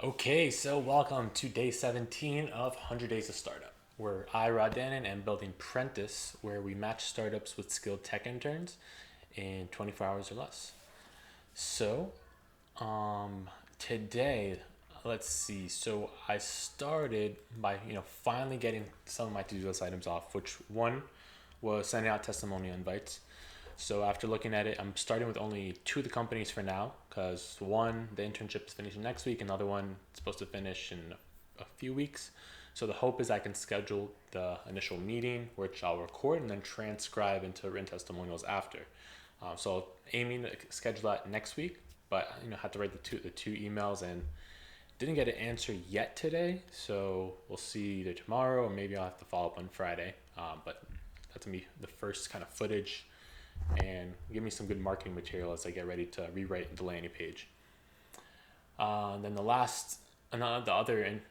Okay, so welcome to day 17 of 100 Days of Startup, where I, Rod Danan, am building Prentus, where we match startups with skilled tech interns in 24 hours or less. So, um, today, let's see. So I started by finally getting some of my to-do list items off, which one was sending out testimonial invites. So after looking at it, I'm starting with only two of the companies for now, because one, the internship is finishing next week, another one is supposed to finish in a few weeks. So the hope is I can schedule the initial meeting, which I'll record and then transcribe into written testimonials after. So aiming to schedule that next week, but had to write the two emails and didn't get an answer yet today. So we'll see either tomorrow or maybe I'll have to follow up on Friday. But that's gonna be the first kind of footage and give me some good marketing material as I get ready to rewrite the landing page. Then the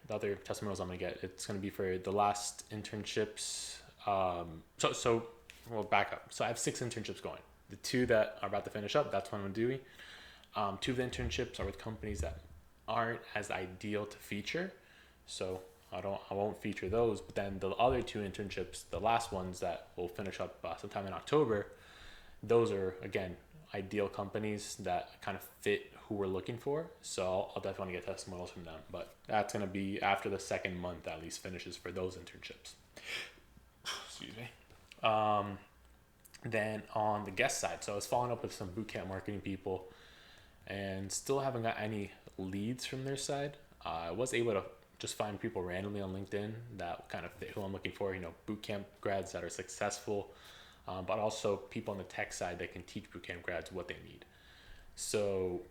other testimonials I'm gonna get, it's gonna be for the last internships. So we'll back up. So I have 6 internships going. The two that are about to finish up, that's what I'm doing. Two of the internships are with companies that aren't as ideal to feature, so I won't feature those. But then the other two internships, the last ones that will finish up sometime in October, those are again ideal companies that kind of fit who we're looking for. So I'll definitely get testimonials from them, but that's going to be after the second month at least finishes for those internships. Excuse me. Then on the guest side, so I was following up with some bootcamp marketing people and still haven't got any leads from their side. I was able to just find people randomly on LinkedIn that kind of fit who I'm looking for, bootcamp grads that are successful, but also people on the tech side that can teach bootcamp grads what they need. So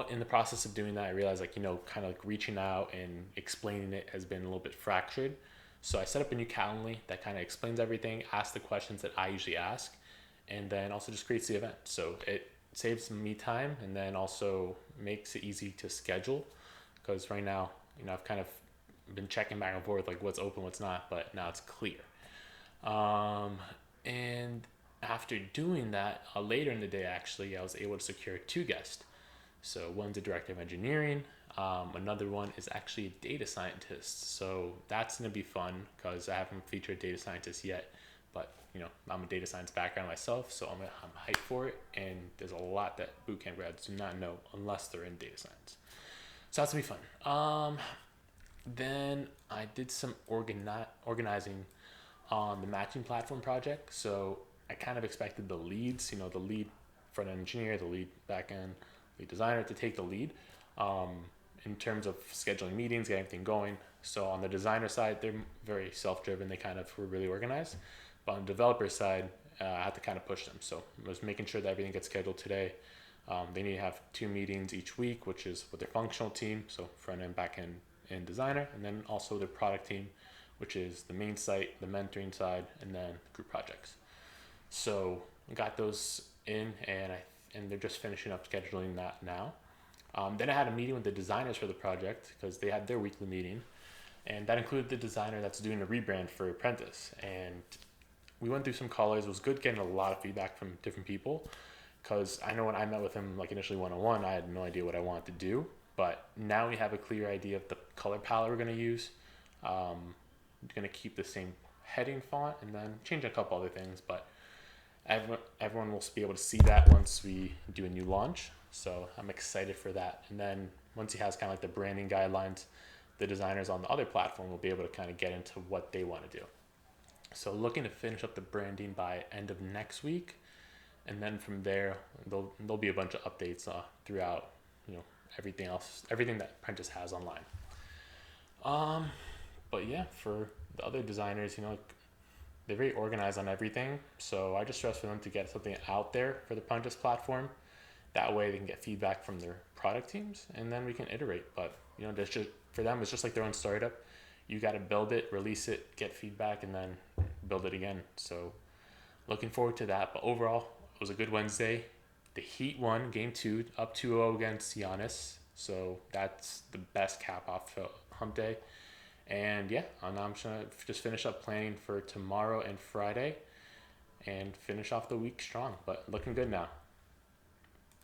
in the process of doing that, I realized kind of like reaching out and explaining it has been a little bit fractured. So I set up a new Calendly that kind of explains everything, asks the questions that I usually ask, and then also just creates the event. So it saves me time and then also makes it easy to schedule, because right now, I've kind of been checking back and forth like what's open, what's not, but now it's clear. And after doing that, later in the day, actually, I was able to secure two guests. So one's a director of engineering. Another one is actually a data scientist. So that's going to be fun because I haven't featured a data scientist yet. But, I'm a data science background myself, so I'm hyped for it. And there's a lot that bootcamp grads do not know unless they're in data science. So that's going to be fun. Then I did some organizing on the matching platform project. So I kind of expected the leads, the lead front end engineer, the lead back end, lead designer to take the lead in terms of scheduling meetings, getting everything going. So on the designer side, they're very self-driven. They kind of were really organized. But on the developer side, I had to kind of push them. So I was making sure that everything gets scheduled today. They need to have 2 meetings each week, which is with their functional team, so front end, back end, and designer, and then also their product team, which is the main site, the mentoring side, and then group projects. So I got those in, and they're just finishing up scheduling that now. Then I had a meeting with the designers for the project because they had their weekly meeting, and that included the designer that's doing the rebrand for Prentus. And we went through some colors. It was good getting a lot of feedback from different people, because I know when I met with him like initially one-on-one, I had no idea what I wanted to do, but now we have a clear idea of the color palette we're going to use. Going to keep the same heading font and then change a couple other things, but everyone will be able to see that once we do a new launch. So I'm excited for that. And then once he has kind of like the branding guidelines, the designers on the other platform will be able to kind of get into what they want to do. So looking to finish up the branding by end of next week, and then from there there'll be a bunch of updates throughout everything that Prentus has online. But yeah, for the other designers, they're very organized on everything. So I just stress for them to get something out there for the Prentus platform. That way they can get feedback from their product teams, and then we can iterate. But there's just, for them, it's just like their own startup. You got to build it, release it, get feedback, and then build it again. So looking forward to that. But overall, it was a good Wednesday. The Heat won game 2, up 2-0 against Giannis. So that's the best cap off hump day. And yeah, I'm just going to just finish up planning for tomorrow and Friday and finish off the week strong. But looking good now.